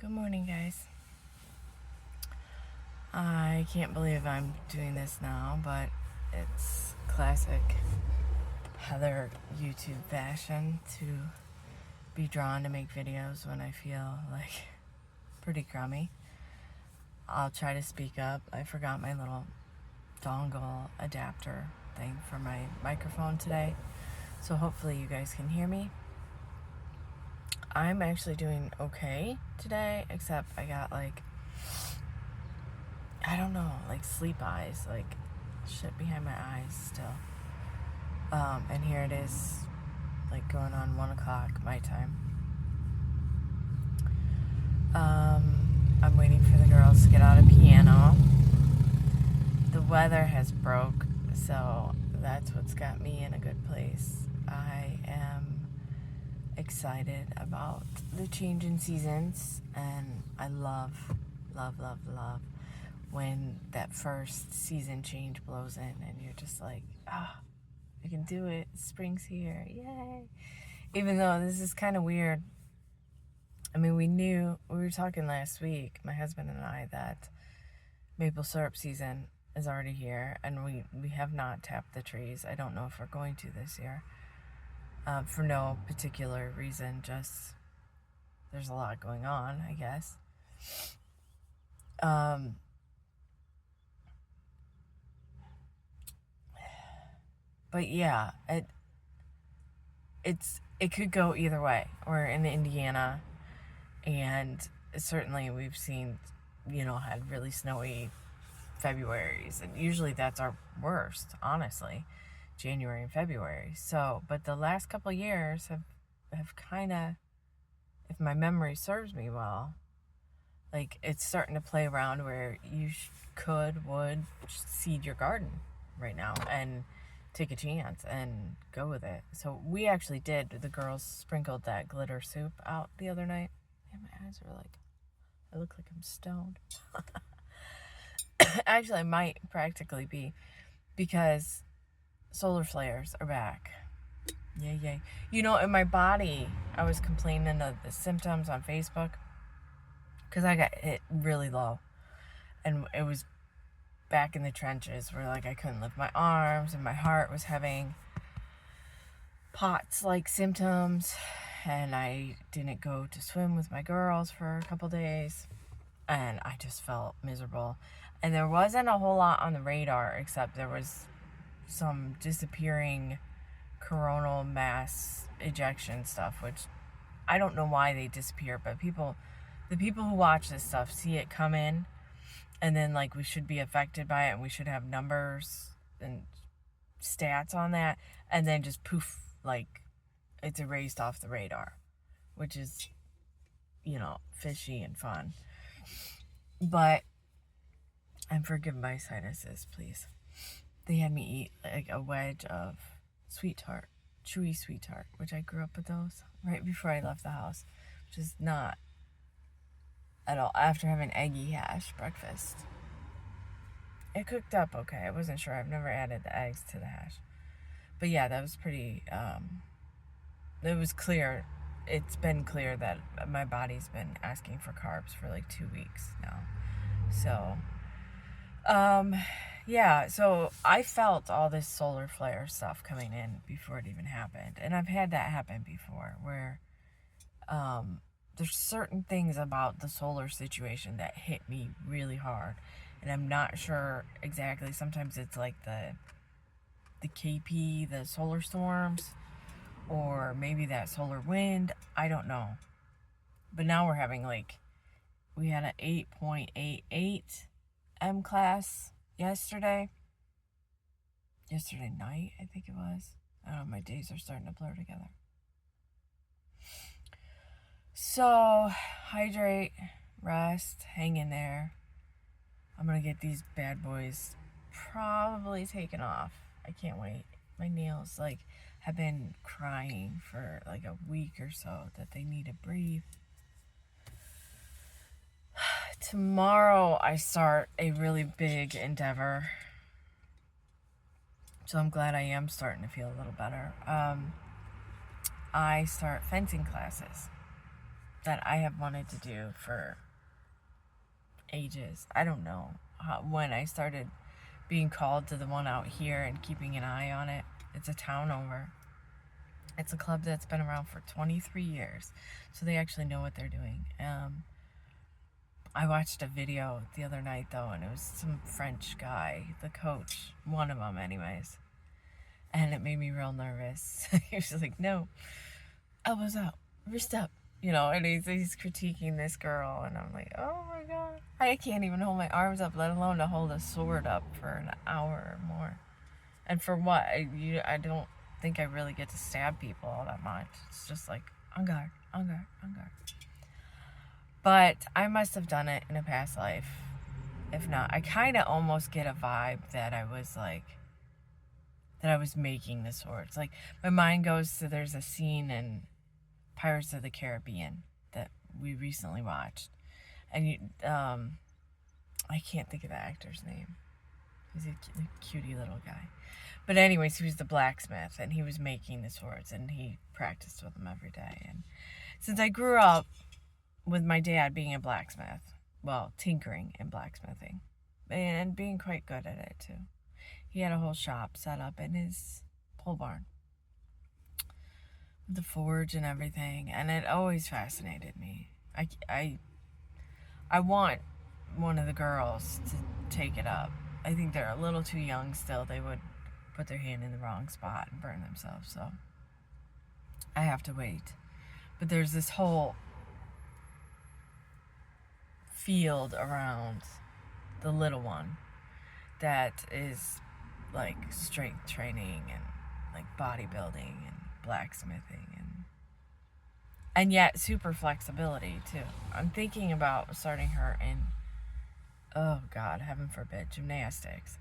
Good morning, guys. I can't believe I'm doing this now, but it's classic Heather YouTube fashion to be drawn to make videos when I feel like pretty crummy. I'll try to speak up. I forgot my little dongle adapter thing for my microphone today, so hopefully you guys can hear me. I'm actually doing okay today, except I got I don't know, sleep eyes, shit behind my eyes still. And here it is, going on 1 o'clock my time. I'm waiting for the girls to get out of piano. The weather has broke, so that's what's got me in a good place. I am excited about the change in seasons, and I love when that first season change blows in and you're just like, I can do it. Spring's here. Yay. Even though this is kind of weird. I mean, we were talking last week, my husband and I, that maple syrup season is already here, and we have not tapped the trees. I don't know if we're going to this year. For no particular reason, just there's a lot going on, I guess. But yeah, it could go either way. We're in Indiana, and certainly we've seen, had really snowy Februaries, and usually that's our worst, honestly, January and February. So, but the last couple of years have kind of, if my memory serves me well, it's starting to play around where you would seed your garden right now and take a chance and go with it. So we actually did. The girls sprinkled that glitter soup out the other night. And my eyes are I look like I'm stoned. Actually, I might practically be, because solar flares are back. Yay. In my body, I was complaining of the symptoms on Facebook because I got hit really low. And it was back in the trenches where I couldn't lift my arms and my heart was having POTS-like symptoms, and I didn't go to swim with my girls for a couple days, and I just felt miserable. And there wasn't a whole lot on the radar, except there was some disappearing coronal mass ejection stuff, which I don't know why they disappear, but the people who watch this stuff see it come in, and then we should be affected by it, and we should have numbers and stats on that, and then just poof, it's erased off the radar, which is, fishy and fun. But I'm forgiven my sinuses, please. They had me eat a wedge of sweet tart, chewy sweet tart, which I grew up with those right before I left the house, which is not at all. After having eggy hash breakfast, it cooked up okay. I wasn't sure. I've never added the eggs to the hash, but yeah, that was pretty. It was clear. It's been clear that my body's been asking for carbs for 2 weeks now. So, yeah. So I felt all this solar flare stuff coming in before it even happened, and I've had that happen before, where there's certain things about the solar situation that hit me really hard, and I'm not sure exactly. Sometimes it's the KP, the solar storms, or maybe that solar wind. I don't know. But now we're having we had an 8.88 M class yesterday night, I think it was. I don't know, my days are starting to blur together. So, hydrate, rest, hang in there. I'm going to get these bad boys probably taken off. I can't wait. My nails, have been crying for a week or so that they need to breathe. Tomorrow, I start a really big endeavor. So I'm glad I am starting to feel a little better. I start fencing classes. that I have wanted to do for ages. I don't know when I started being called to the one out here and keeping an eye on it. It's a town over. It's a club that's been around for 23 years, so they actually know what they're doing. I watched a video the other night, though, and it was some French guy, the coach, one of them anyways, and it made me real nervous. He was like, no, elbows out, wrist up, and he's critiquing this girl, and I'm like, oh my God, I can't even hold my arms up, let alone to hold a sword up for an hour or more. And for what? I don't think I really get to stab people all that much. It's just like, on guard, on guard, on guard. But I must have done it in a past life. If not, I kind of almost get a vibe that I was making the swords. Like, my mind goes to, there's a scene in Pirates of the Caribbean that we recently watched. And I can't think of the actor's name. He's a cutie little guy. But anyways, he was the blacksmith, and he was making the swords, and he practiced with them every day. And since I grew up with my dad being a blacksmith, well, tinkering and blacksmithing, and being quite good at it too. He had a whole shop set up in his pole barn, with the forge and everything, and it always fascinated me. I want one of the girls to take it up. I think they're a little too young still. They would put their hand in the wrong spot and burn themselves, so I have to wait. But there's this whole field around the little one that is like strength training and like bodybuilding and blacksmithing and yet super flexibility too. I'm thinking about starting her in, oh God, heaven forbid, gymnastics.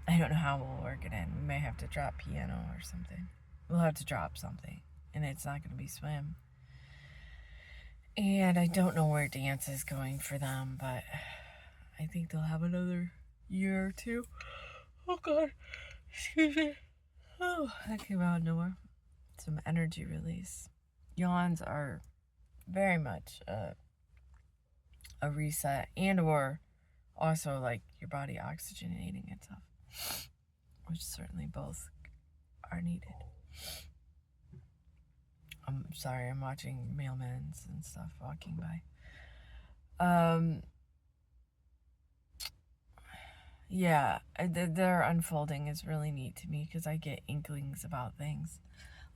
I don't know how we'll work it in. We may have to drop piano or something. We'll have to drop something, and it's not going to be swim. And I don't know where dance is going for them, but I think they'll have another year or two. Oh God, excuse me. Oh, that came out of nowhere. Some energy release. Yawns are very much a reset, and or also like your body oxygenating itself, which certainly both are needed. I'm sorry, I'm watching mailmans and stuff walking by. Yeah, their unfolding is really neat to me because I get inklings about things.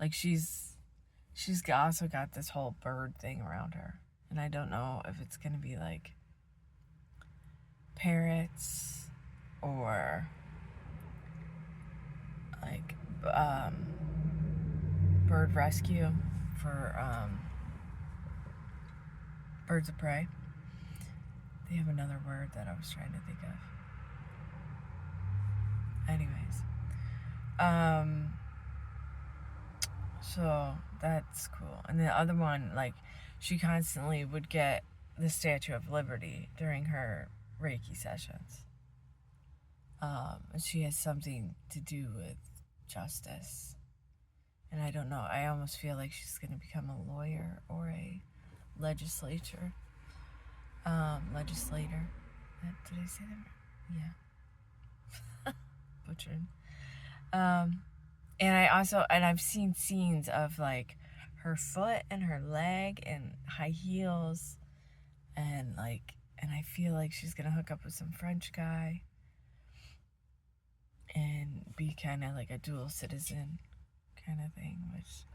Like she's also got this whole bird thing around her, and I don't know if it's gonna be like parrots or like bird rescue for birds of prey. They have another word that I was trying to think of. Anyways, so that's cool. And the other one, like, she constantly would get the Statue of Liberty during her Reiki sessions. And she has something to do with justice. And I don't know, I almost feel like she's going to become a lawyer or a legislator. Did I say that? Yeah. Butchered. And I've seen scenes of like her foot and her leg and high heels, and I feel like she's gonna hook up with some French guy and be kind of like a dual citizen kind of thing, which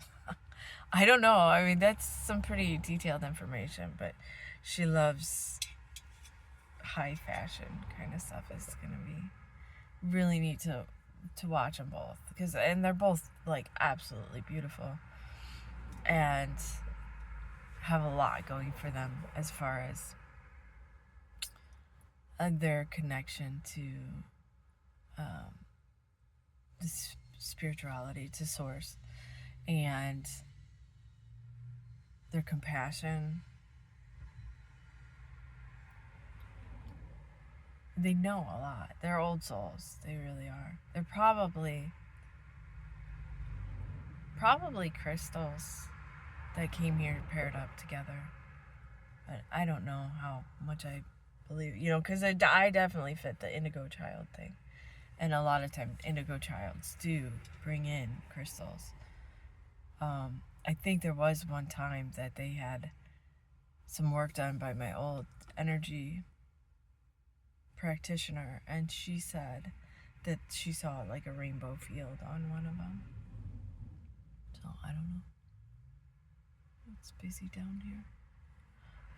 I don't know. I mean, that's some pretty detailed information, but she loves high fashion kind of stuff. It's gonna be really neat to watch them both, and they're both like absolutely beautiful and have a lot going for them as far as their connection to this spirituality, to source, and their compassion. They know a lot. They're old souls. They really are. They're probably crystals that came here paired up together. But I don't know how much I believe, because I definitely fit the indigo child thing. And a lot of times indigo childs do bring in crystals. I think there was one time that they had some work done by my old energy practitioner, and she said that she saw like a rainbow field on one of them. So I don't know. It's busy down here.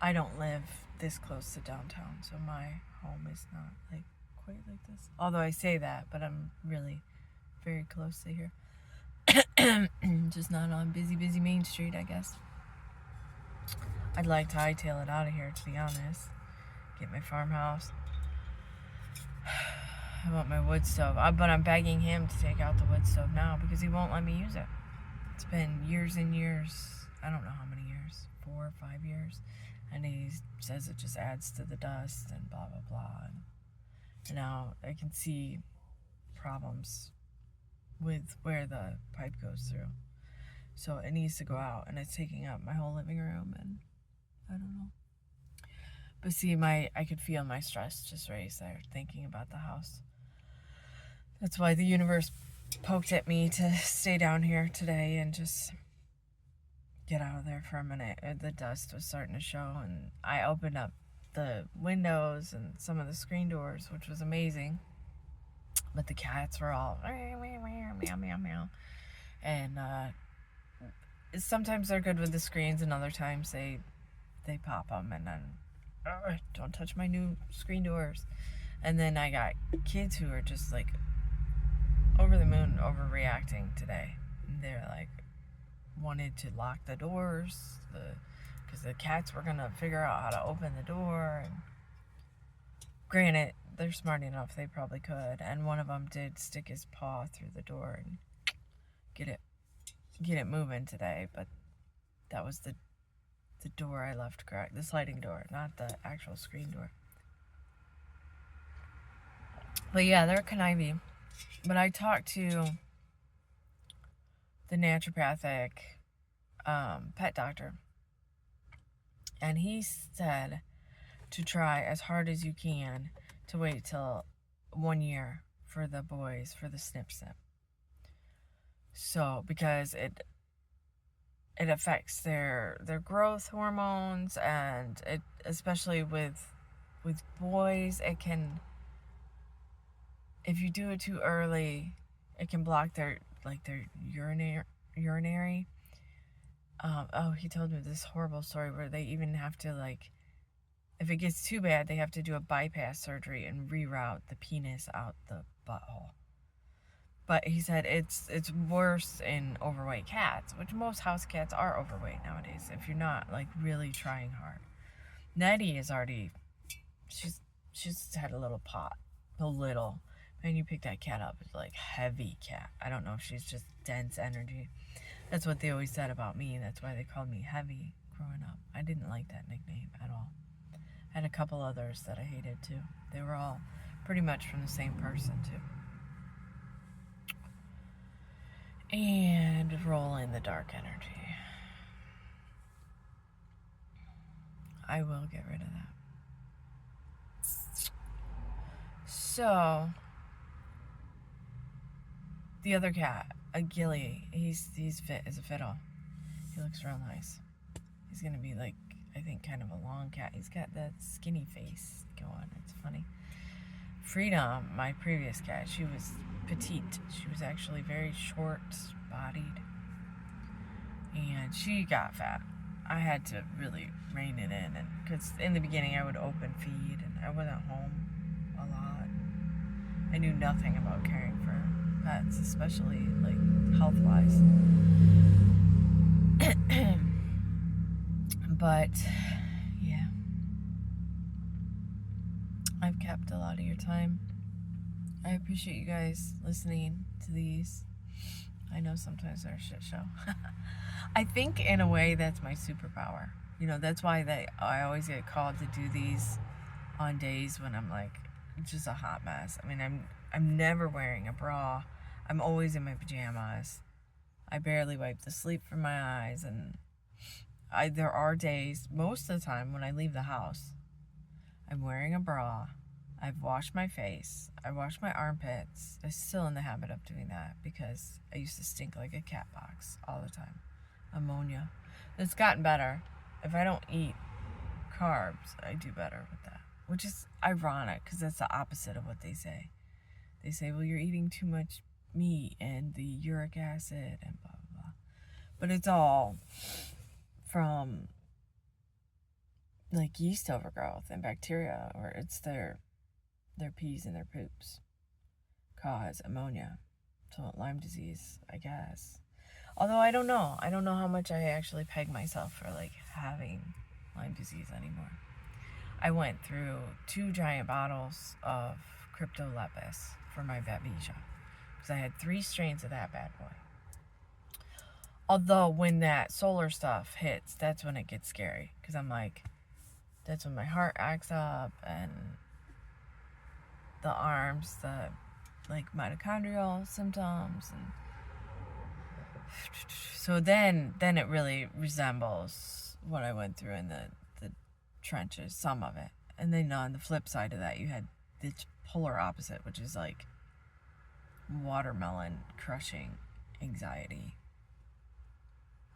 I don't live this close to downtown, so my home is not like quite like this. Although I say that, but I'm really very close to here. Just not on busy Main Street, I guess. I'd like to hightail it out of here, to be honest. Get my farmhouse. I want my wood stove, but I'm begging him to take out the wood stove now because he won't let me use it. It's been years and years. I don't know how many years, 4 or 5 years. And he says it just adds to the dust and blah, blah, blah. And now I can see problems with where the pipe goes through. So it needs to go out, and it's taking up my whole living room, and I don't know. But see, I could feel my stress just raise there, thinking about the house. That's why the universe poked at me to stay down here today and just get out of there for a minute. The dust was starting to show, and I opened up the windows and some of the screen doors, which was amazing. But the cats were all meow, meow, meow. And sometimes they're good with the screens, and other times they pop them, and then don't touch my new screen doors. And then I got kids who are just like over the moon overreacting today. They're like wanted to lock the doors because the cats were gonna figure out how to open the door. And granted, they're smart enough, they probably could. And one of them did stick his paw through the door and get it moving today. But that was the door I left cracked, the sliding door, not the actual screen door. But yeah, they're conniving. But I talked to the naturopathic pet doctor, and he said to try as hard as you can to wait till 1 year for the boys for the snip. So because it affects their growth hormones, and it especially with boys, it can, if you do it too early, it can block their urinary. He told me this horrible story where they even have to, like, if it gets too bad, they have to do a bypass surgery and reroute the penis out the butthole. But he said it's worse in overweight cats, which most house cats are overweight nowadays if you're not like really trying hard. Nettie is already, she's had a little pot, and you pick that cat up, it's like heavy cat. I don't know if she's just dense energy. That's what they always said about me. That's why they called me heavy growing up. I didn't like that nickname at all. I had a couple others that I hated too. They were all pretty much from the same person too. And roll in the dark energy. I will get rid of that. So, the other cat, a Gilly, he's fit as a fiddle. He looks real nice. He's gonna be like, I think, kind of a long cat. He's got that skinny face going. It's funny. Freedom, my previous cat, she was petite. She was actually very short-bodied, and she got fat. I had to really rein it in, and because in the beginning I would open feed, and I wasn't home a lot. I knew nothing about caring for pets, especially like health-wise. But yeah, I've kept a lot of your time. I appreciate you guys listening to these. I know sometimes they're a shit show. I think in a way that's my superpower. That's why I always get called to do these on days when I'm like just a hot mess. I mean, I'm never wearing a bra. I'm always in my pajamas. I barely wipe the sleep from my eyes, and there are days, most of the time when I leave the house, I'm wearing a bra. I've washed my face. I washed my armpits. I'm still in the habit of doing that because I used to stink like a cat box all the time. Ammonia. It's gotten better. If I don't eat carbs, I do better with that. Which is ironic because that's the opposite of what they say. They say, well, you're eating too much meat and the uric acid and blah, blah, blah. But it's all from like yeast overgrowth and bacteria, or it's their pees and their poops cause ammonia. So Lyme disease, I guess. Although I don't know. I don't know how much I actually peg myself for like having Lyme disease anymore. I went through 2 giant bottles of Cryptolepis for my Babesia because I had 3 strains of that bad boy. Although when that solar stuff hits, that's when it gets scary because I'm like, that's when my heart acts up and the arms, the like mitochondrial symptoms, and so then it really resembles what I went through in the trenches, some of it. And then on the flip side of that, you had the polar opposite, which is like watermelon crushing anxiety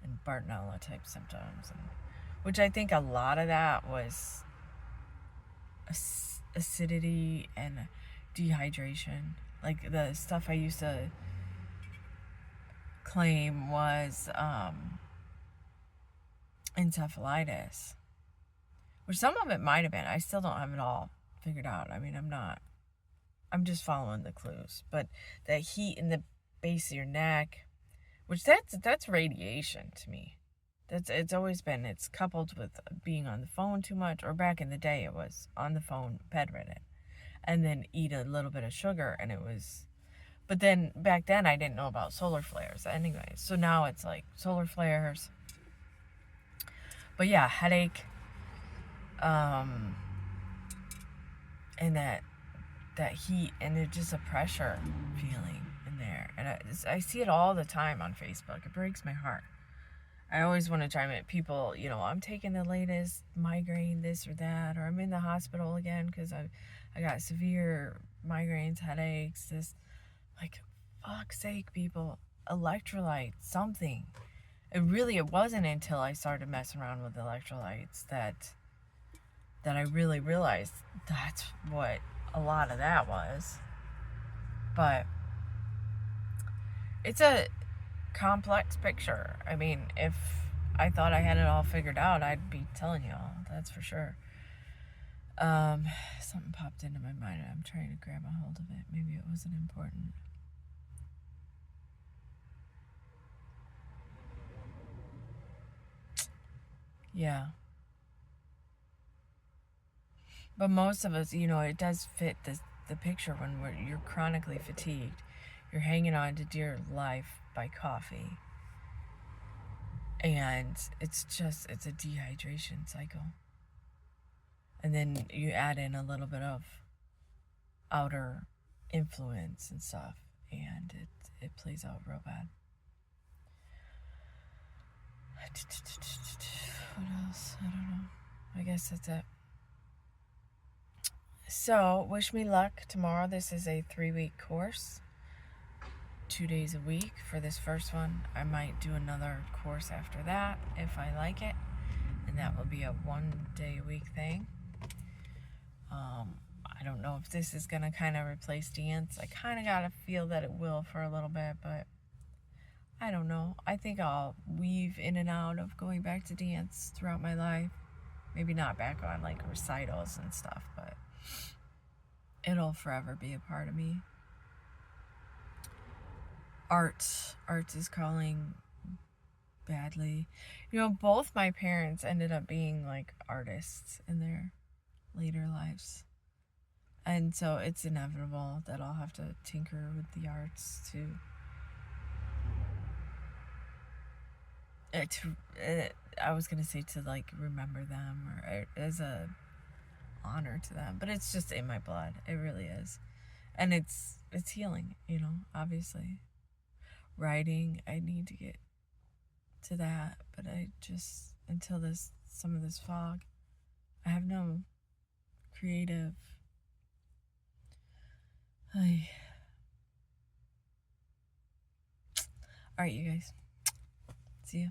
and Bartonella type symptoms, and which I think a lot of that was acidity and dehydration. Like the stuff I used to claim was encephalitis, which some of it might have been. I still don't have it all figured out. I mean, I'm just following the clues. But the heat in the base of your neck, which that's radiation to me. It's always been. It's coupled with being on the phone too much, or back in the day it was on the phone, bedridden, and then eat a little bit of sugar, and it was. But then back then I didn't know about solar flares anyway. So now it's like solar flares. But yeah, headache, and that heat, and it's just a pressure feeling in there. And I see it all the time on Facebook. It breaks my heart. I always want to chime in. People, I'm taking the latest migraine, this or that, or I'm in the hospital again because I got severe migraines, headaches, this. Like, fuck's sake, people. Electrolytes, something. It wasn't until I started messing around with electrolytes that I really realized that's what a lot of that was. But it's a complex picture. I mean, if I thought I had it all figured out, I'd be telling y'all, that's for sure. Something popped into my mind and I'm trying to grab a hold of it. Maybe it wasn't important. Yeah. But most of us, it does fit the picture when you're chronically fatigued. You're hanging on to dear life by coffee. And it's a dehydration cycle. And then you add in a little bit of outer influence and stuff, and it plays out real bad. What else? I don't know. I guess that's it. So, wish me luck tomorrow. This is a 3-week course. 2 days a week for this first one. I might do another course after that if I like it. And that will be a 1 day a week thing. I don't know if this is going to kind of replace dance. I kind of got to feel that it will for a little bit, but I don't know. I think I'll weave in and out of going back to dance throughout my life. Maybe not back on like recitals and stuff, but it'll forever be a part of me. Art is calling badly. Both my parents ended up being like artists in their later lives. And so it's inevitable that I'll have to tinker with the arts I was going to say to like remember them, or as a honor to them, but it's just in my blood. It really is. And it's healing, obviously. Writing, I need to get to that, but I just until some of this fog. I have no creative. Alright, you guys. See ya.